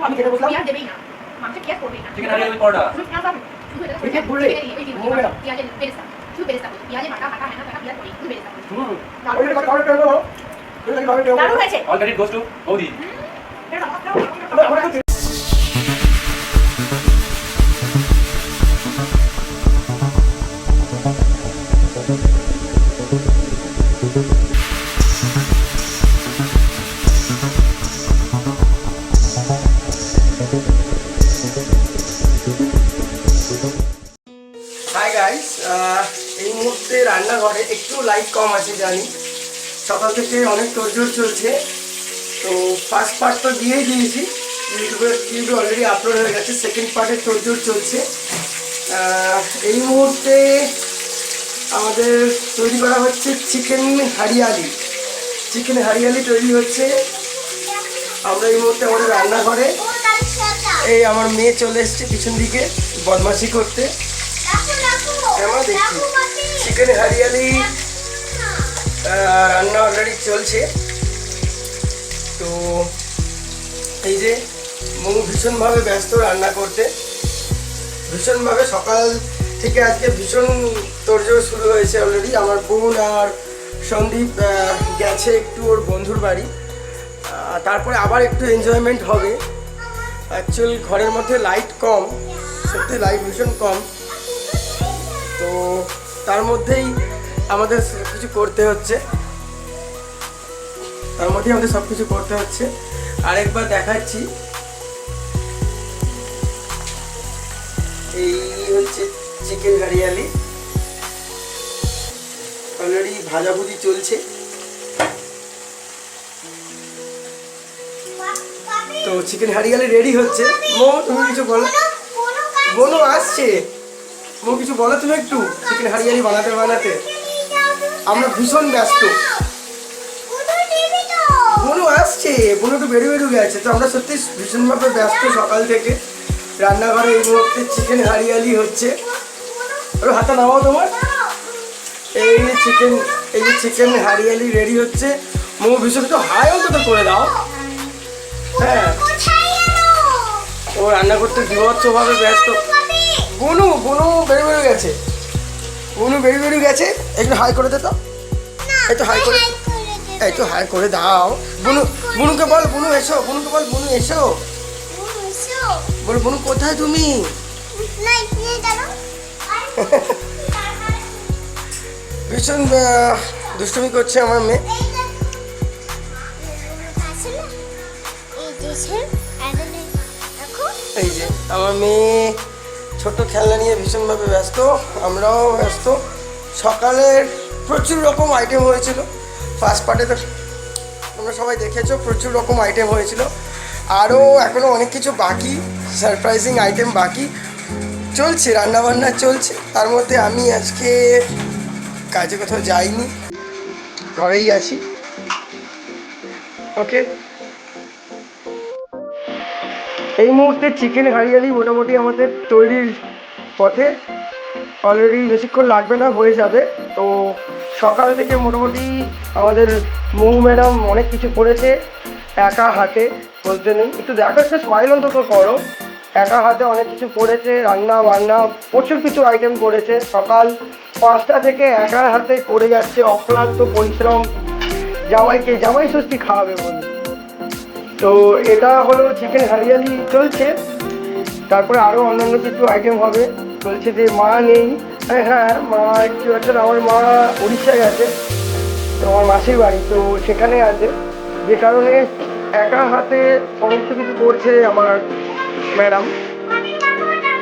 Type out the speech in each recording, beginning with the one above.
আমি খেতে বসলাম দেবেই না মাংস পেঁয়াজ করবেই না চিকেন হারিয়ে পড়া পেঁয়াজ বললে পেঁয়াজের বেরেস্তা শুধু বেরেস্তা পেঁয়াজের বাটা বাটা হেনা পেঁয়াজ করে শুধু বেরেস্তা দারুণ হয়েছে অল ক্রেডিট গোস টু ওদি হাই গাইস, এই মুহূর্তে রান্নাঘরে একটু লাইট কম আছে জানি, সকাল থেকে অনেক তোড়জোড় চলছে। তো ফার্স্ট পার্ট তো দিয়েই দিয়েছি, ইউটিউবে অলরেডি আপলোড হয়ে গেছে। সেকেন্ড পার্টের তোড়জোড় চলছে। এই মুহূর্তে আমাদের তৈরি করা হচ্ছে চিকেন হারিয়ালি। চিকেন হারিয়ালি তৈরি হচ্ছে। আমরা এই মুহূর্তে আমাদের রান্নাঘরে, এই আমার মেয়ে চলে এসছে পিছন দিকে বদমাশি করতে। আমরা দেখছি চিকেন হারিয়ালি রান্না অলরেডি চলছে। তো এই যে মৌ ভীষণভাবে ব্যস্ত রান্না করতে, ভীষণভাবে সকাল থেকে আজকে ভীষণ তোড়জোড় শুরু হয়েছে অলরেডি। আমার বোন আর সন্দীপ গেছে একটু ওর বন্ধুর বাড়ি, তারপরে আবার একটু এনজয়মেন্ট হবে। অ্যাকচুয়ালি ঘরের মধ্যে লাইট কম, সত্যি লাইট ভীষণ কম। তো তার মধ্যেই আমাদের সব কিছু করতে হচ্ছে, আরেকবার দেখাচ্ছি। এই হচ্ছে চিকেন হারিয়ালি, অলরেডি ভাজাভুজি চলছে। তো চিকেন হারিয়ালি রেডি হচ্ছে। মো তুমি কিছু বলো। বোনও আসছে, মো কিছু বলো তুমি একটু। চিকেন হারিয়ালি বানাতে আমরা ভীষণ ব্যস্ত। বোনও আসছে, বোনও একটু বেরিয়ে গেছে। তো আমরা সত্যি ভীষণভাবে ব্যস্ত সকাল থেকে রান্নাঘরে। এই মুহূর্তে চিকেন হারিয়ালি হচ্ছে। ওর হাতে নামাও তোমার। এই যে চিকেন হারিয়ালি রেডি হচ্ছে। মো ভীষণ একটু হাই অন্তত করে দাও। হ্যাঁ, ও রান্না করতে বিভৎসভাবে ব্যস্ত। বনু বেরিয়ে গেছে। একটু হাই করে দে তো, একটু হাই করে দাও। বুনুকে বল, বুনু এসো। বুনুকে বল, বুনু এসো। বল বুনু কোথায় তুমি? ভীষণ দুষ্টুমি করছে আমার মেয়ে। এই যে আমার মেয়ে ছোট খেলনা নিয়ে ভীষণভাবে ব্যস্ত, আমরাও ব্যস্ত। সকালের প্রচুর রকম আইটেম হয়েছিল। ফার্স্ট পার্টে তো তোমরা সবাই দেখেছো, প্রচুর রকম আইটেম হয়েছিল। আরও এখনও অনেক কিছু বাকি, সারপ্রাইজিং আইটেম বাকি চলছে, রান্নাবান্না চলছে। তার মধ্যে আমি আজকে কাজে কোথাও যাইনি, ঘরেই আছি। ওকে, এই মুহূর্তে চিকেন হারিয়ালি মোটামুটি আমাদের তৈরির পথে। অলরেডি বেশিক্ষণ লাগবে না, হয়ে যাবে। তো সকাল থেকে মোটামুটি আমাদের মৌ ম্যাডাম অনেক কিছু করেছে একা হাতে, বলতে নেই। একটু দেখো, একটা স্মাইল অন্তত করো। একা হাতে অনেক কিছু করেছে, রান্না বান্না প্রচুর কিছু আইটেম করেছে। সকাল 5টা থেকে একা হাতে করে যাচ্ছে, অক্লান্ত পরিশ্রম। জামাই ষষ্ঠী খাওয়াবে বলে। তো এটা হলো চিকেন হারিয়ালি চলছে। তারপরে আরও অন্যান্য কিছু আইটেম হবে বলছে। যে মা নেই, হ্যাঁ মা একটু আছে, আমার মা উড়িষ্যা গেছে, তো আমার মাসির বাড়ি, তো সেখানে আছে। যে কারণে একা হাতে সমস্ত কিছু করছে আমার ম্যাডাম।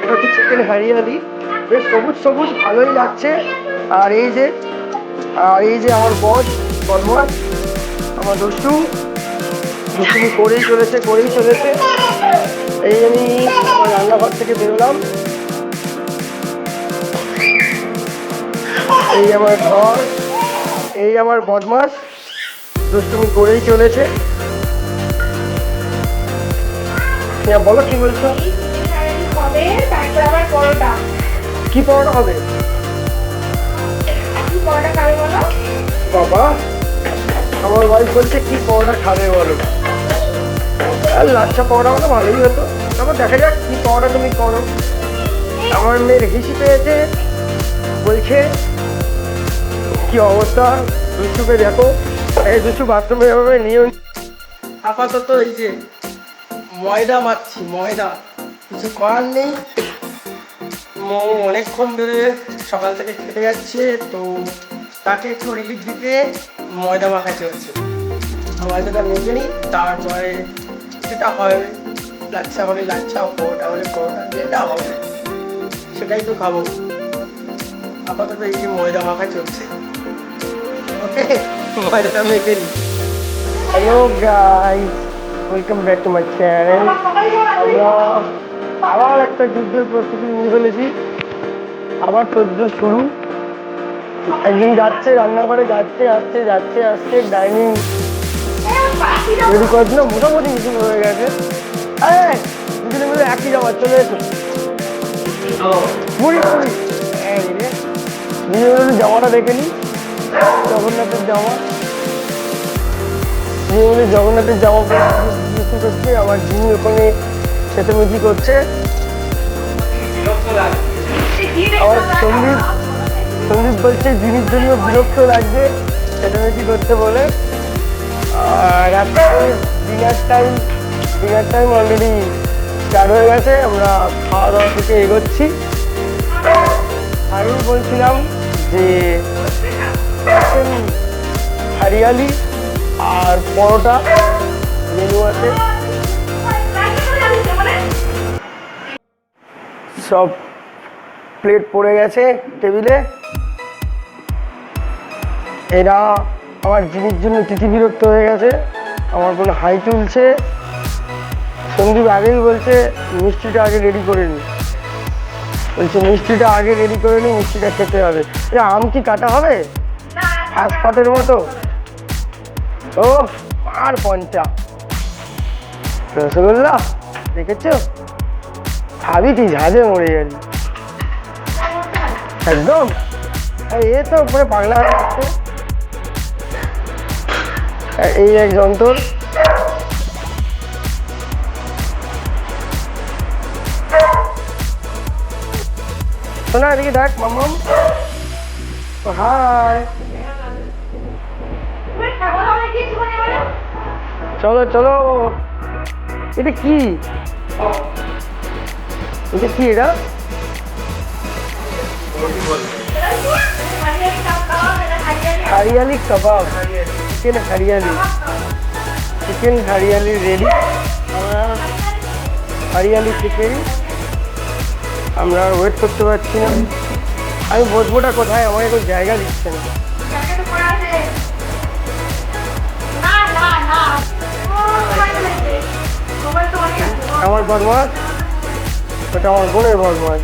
এটা হচ্ছে চিকেন হারিয়ালি, বেশ সবুজ ভালোই লাগছে। আর এই যে আমার বদমাস, আমার দুষ্টুমি করেই চলেছে। এই আমি আমার রান্নাঘর থেকে বেরোলাম। এই আমার ঘর, এই আমার বদমাস দুষ্টুমি করেই চলেছে। বলো কি বলছো? কি পরোটা হবে? বাবা আমার ওয়াইফ বলছে কি পরোটা খাবে বলো, আর লাচ্ছা পরোটা হলে ভালোই হতো। তারপর দেখা যাক কি পরোটা তুমি করো। আমার মেয়ের হিসি পেয়েছে, বলছে কি অবস্থা দুষ্টুকে দেখো। এই দুষ্টু বাথরুমে এভাবে নিয়ে আপাতত এই যে ময়দা মাখছি, ময়দা কিছু করার নেই। অনেকক্ষণ ধরে সকাল থেকে খেতে যাচ্ছে, তো তাকে একটু রিলিফ দিতে ময়দা মাখাতে হচ্ছে। ময়দাটা মেখে নিই, তারপরে যেটা হয় লাচ্ছা হলে লাচ্ছা, পরোটা হলে পরোটা, যেটা হবে সেটাই তো খাবো। আপাতত এই যে ময়দা মাখা চলছে। ওকে, ময়দাটা মেখে নিই। Hello guys, welcome back to my channel. আমরা আবার একটা যুদ্ধের প্রস্তুতি নিয়ে ফেলেছি, আবার যুদ্ধ শুরু। একদিন যাচ্ছে রান্নাঘরে, যাচ্ছে আসছে যাচ্ছে আসছে, ডাইনিং রেডি করার জন্য মোটামুটি মিটিং হয়ে গেছে। দুজনে মিলে একই জামা চলে এসো, মুড়ি মুড়ি দুজনে জামাটা দেখে নি, জগন্নাথের জামা। জগন্নাথের জামা করছে, আমার জিনি ওখানে চেঁচামেচি করছে। আমার সন্দীপ বলছে জিনির জন্য বিরক্ত লাগছে, চেঁচামেচি করতে বলে। আর ডিনার টাইম অলরেডি স্টার্ট হয়ে গেছে, আমরা খাওয়া দাওয়া থেকে এগোচ্ছি। আমি বলছিলাম যে হরিয়ালি আর পরোটা মেনু আছে, সব প্লেট পড়ে গেছে টেবিলে। এরা আমার জিনির জন্য তিথি বিরক্ত হয়ে গেছে, আমার কোনো হাই তুলছে। সন্দীপ আগেই বলছে মিষ্টিটা আগে রেডি করে নি, মিষ্টিটা খেতে হবে। আম কি কাটা হবে হাসপাতের মতো? ও আর পঞ্চা রসগোল্লা দেখেছো, খাবি কি ঝাঁঝে মরে গেলি একদম। এ তো পুরো বাংলা হচ্ছে। এই এক যন্ত্র, শোনা এদিকে দেখ মামাম। হাই, চলো চলো। এটা কি, এটা হরিয়ালি কাবাব, চিকেন হরিয়ালি রেডি। আমরা হরিয়ালি চিকেন, আমরা ওয়েট করতে পারছি না। আমি বসবোটা কোথায়, আমাকে কোনো জায়গা দিচ্ছে না। আমার বদমাস, ওটা আমার বোনের বদমাস।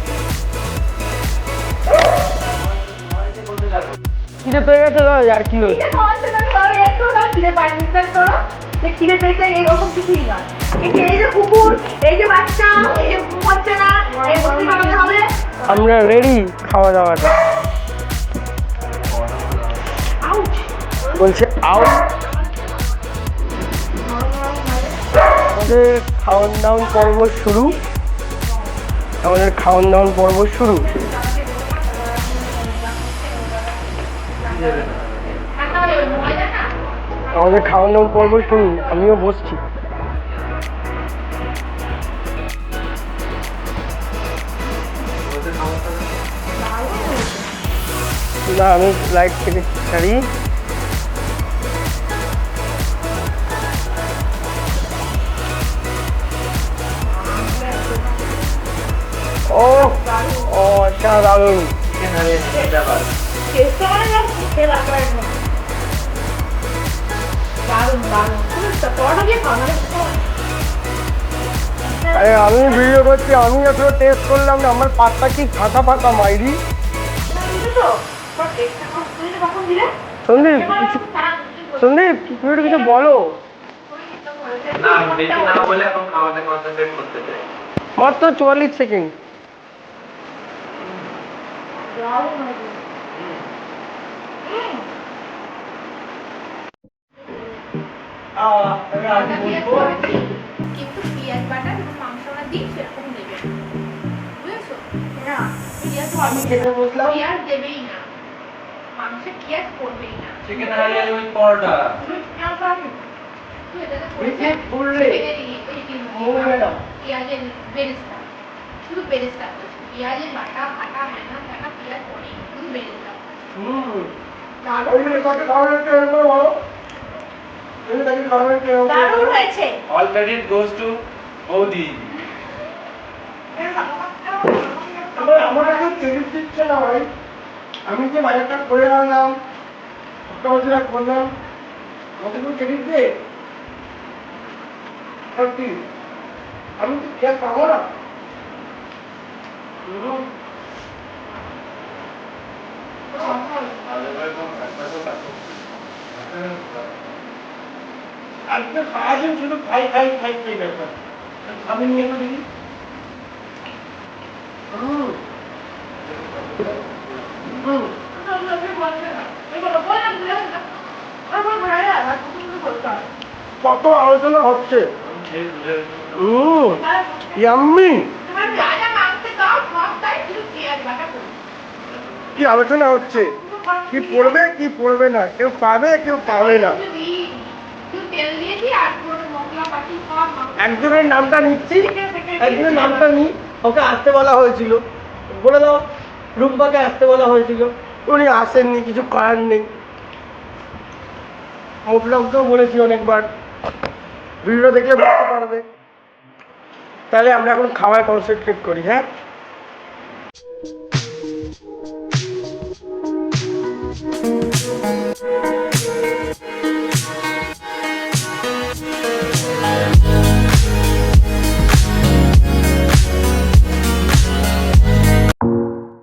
খিদে পেয়ে গেছে আর কি হচ্ছে, আমরা রেডি খাওয়া দাওয়াটা। বলছে আউট। আমাদের খাওয়ান দাওয়ান পর্ব শুরু, আমাদের খাওয়ান দাওয়ান পর্ব শুরু। আমিও বসছি। না, আমি লাইট থেকে ছাড়ি। ও অসাধারণ। আরে আমি ভিডিও করছি, আমি এখনো টেস্ট করলাম না, আমার পাতটা কি ফাঁকা ফাঁকা মাইরি। সন্দীপ তুমি কিছু বলো। মাত্র 44 সেকেন্ড। বাটা পেঁয়াজ খাবে ঠিক, কিন্তু পেঁয়াজ বাটা যখন মাংসটা দিই সেরকম দেবে না। বুঝেছো? না, পেঁয়াজ আমি খেতে বসলাম। পেঁয়াজ দেবেই না, মাংসে পেঁয়াজ পড়বেই না। চিকেন হারিয়ালি উইথ পরোটা। তুই এটাতে করেছে বিচে ফুললে পেঁয়াজের বেরেস্তা, শুধু বেরেস্তা করছে, পেঁয়াজের বাটা ফাটা হ্যানা ত্যানা পেঁয়াজ পড়ে, শুধু বেরেস্তা। ওই যে কত খাওয়া হচ্ছে এরকম বলো। এই দেখি খাওয়া হচ্ছে এরকম। দারুণ হয়েছে। All credit goes to বৌদি। আমার কাছে ক্রেডিট দিচ্ছে না ভাই। আমি যে বাজারটা করে আনলাম, একটা বছর করলাম, আমাকে তো ক্রেডিট দে। আর কি? আমি তো খেয়ে পাবো না। আজকে সারাদিন শুধু খাই খাই খাই খাই ব্যাপার। আমি নিয়ে তো দেখি। কত আলোচনা হচ্ছে। ইয়াম্মি কি আলোচনা হচ্ছে, কি পড়বে কি পড়বে না, কেউ পাবে কেউ পাবে না। একজনের নামটা নিচ্ছি, একজনের নামটা নিই। ওকে আসতে বলা হয়েছিল, বলে দাও রুম্পাকে আসতে বলা হয়েছিল, উনি আসেননি, কিছু করার নেই। মোটলামকেও বলেছি অনেকবার, ভিডিও দেখলে বুঝতে পারবে। তাহলে আমরা এখন খাওয়ায় কনসেন্ট্রেট করি, হ্যাঁ।